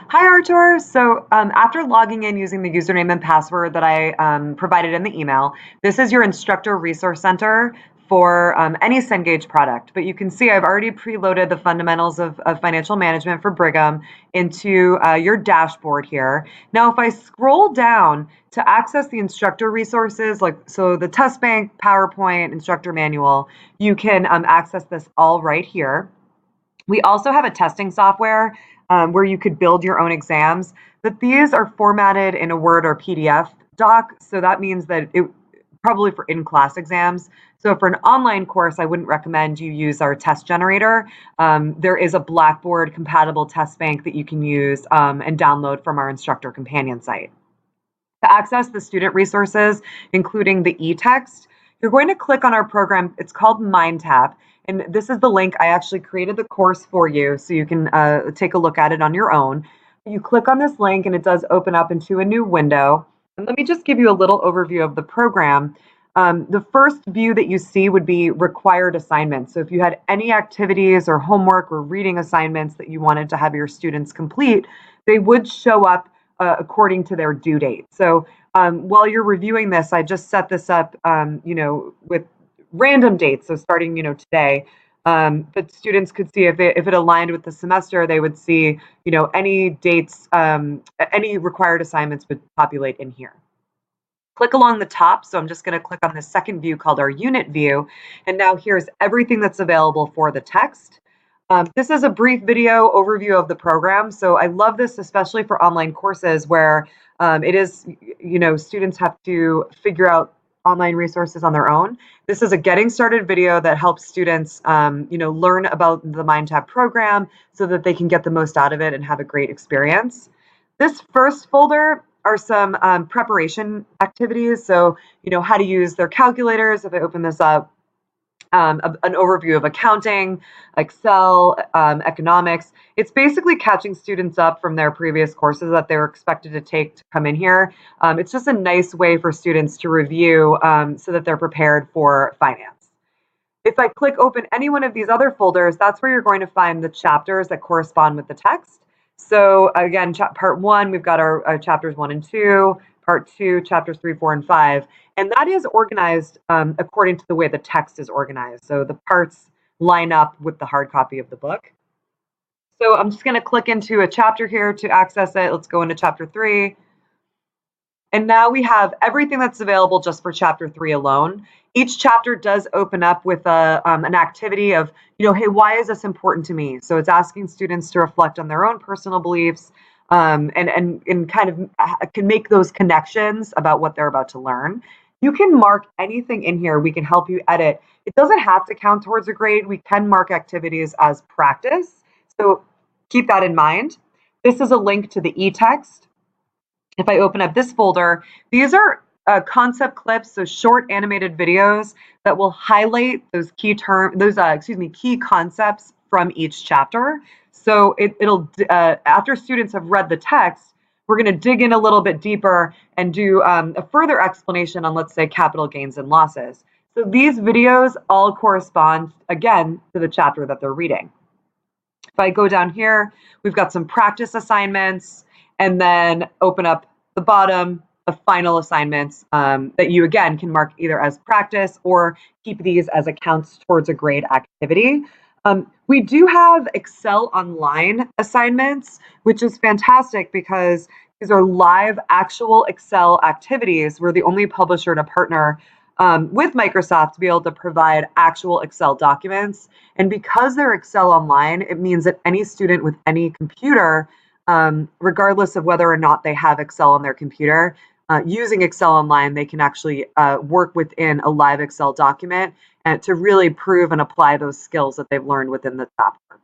Hi, Artur. After logging in using the username and password that I provided in the email, this is your instructor resource center for any Cengage product. But you can see I've already preloaded the fundamentals of financial management for Brigham into your dashboard here. Now, if I scroll down to access the instructor resources, so the test bank, PowerPoint, instructor manual, you can access this all right here. We also have a testing software where you could build your own exams, but these are formatted in a Word or PDF doc. So that means that it probably for in-class exams. So for an online course, I wouldn't recommend you use our test generator. There is a Blackboard compatible test bank that you can use and download from our instructor companion site. To access the student resources, including the e-text, you're going to click on our program. It's called MindTap. And this is the link. I actually created the course for you so you can take a look at it on your own. You click on this link and it does open up into a new window. And let me just give you a little overview of the program. The first view that you see would be required assignments. So if you had any activities or homework or reading assignments that you wanted to have your students complete, they would show up according to their due date. So while you're reviewing this, I just set this up, with random dates. So starting, today, but students could see if it aligned with the semester, they would see, any dates, any required assignments would populate in here. Click along the top. So I'm just going to click on the second view called our unit view. And now here's everything that's available for the text. This is a brief video overview of the program. So I love this, especially for online courses where it is, students have to figure out online resources on their own. This is a getting started video that helps students, learn about the MindTap program so that they can get the most out of it and have a great experience. This first folder are some preparation activities. So, how to use their calculators. If I open this up, an overview of accounting, Excel, economics. It's basically catching students up from their previous courses that they were expected to take to come in here. It's just a nice way for students to review so that they're prepared for finance. If I click open any one of these other folders, that's where you're going to find the chapters that correspond with the text. So again, part one, we've got our chapters 1 and 2, part 2, chapters 3, 4, and 5. And that is organized according to the way the text is organized. So the parts line up with the hard copy of the book. So I'm just going to click into a chapter here to access it. Let's go into chapter 3. And now we have everything that's available just for chapter 3 alone. Each chapter does open up with an activity of, hey, why is this important to me? So it's asking students to reflect on their own personal beliefs and kind of can make those connections about what they're about to learn. You can mark anything in here. We can help you edit. It doesn't have to count towards a grade. We can mark activities as practice. So keep that in mind. This is a link to the e-text. If I open up this folder, these are concept clips, so short animated videos that will highlight those key concepts from each chapter. So it'll after students have read the text, we're going to dig in a little bit deeper and do a further explanation on, let's say, capital gains and losses. So these videos all correspond, again, to the chapter that they're reading. If I go down here, we've got some practice assignments, and then open up the bottom of final assignments that you, again, can mark either as practice or keep these as accounts towards a grade activity. We do have Excel Online assignments, which is fantastic because these are live, actual Excel activities. We're the only publisher to partner with Microsoft to be able to provide actual Excel documents. And because they're Excel Online, it means that any student with any computer, regardless of whether or not they have Excel on their computer, using Excel Online, they can actually work within a live Excel document and to really prove and apply those skills that they've learned within the chapter.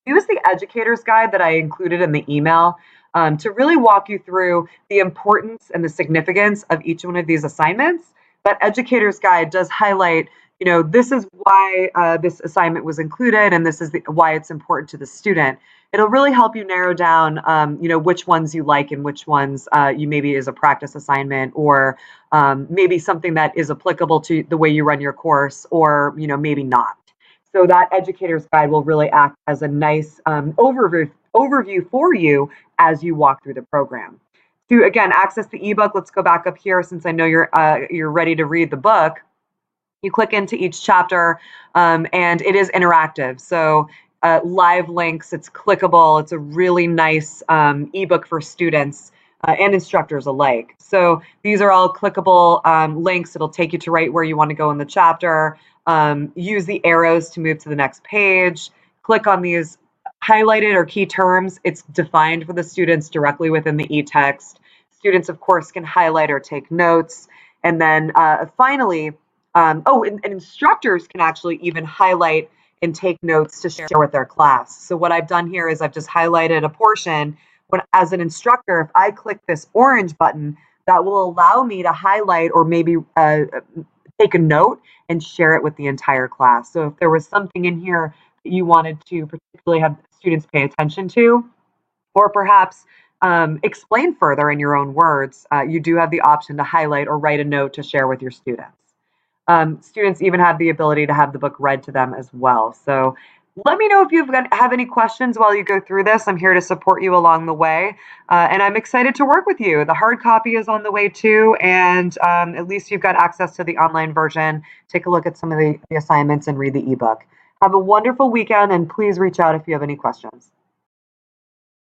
Use the educator's guide that I included in the email to really walk you through the importance and the significance of each one of these assignments. That educator's guide does highlight, this is why this assignment was included, and this is why it's important to the student. It'll really help you narrow down, which ones you like and which ones you maybe is a practice assignment, or maybe something that is applicable to the way you run your course, or maybe not. So that educator's guide will really act as a nice overview for you as you walk through the program. To again access the ebook, let's go back up here since I know you're ready to read the book. You click into each chapter, and it is interactive. So live links, it's clickable. It's a really nice ebook for students and instructors alike. So these are all clickable links. It'll take you to right where you want to go in the chapter. Use the arrows to move to the next page. Click on these highlighted or key terms. It's defined for the students directly within the e-text. Students, of course, can highlight or take notes. And then finally, and instructors can actually even highlight and take notes to share with their class. So what I've done here is I've just highlighted a portion. When, as an instructor, if I click this orange button, that will allow me to highlight or maybe take a note and share it with the entire class. So if there was something in here that you wanted to particularly have students pay attention to, or perhaps explain further in your own words, you do have the option to highlight or write a note to share with your students. Students even have the ability to have the book read to them as well. So let me know if you have any questions while you go through this. I'm here to support you along the way, and I'm excited to work with you. The hard copy is on the way too, and at least you've got access to the online version. Take a look at some of the assignments and read the ebook. Have a wonderful weekend, and please reach out if you have any questions.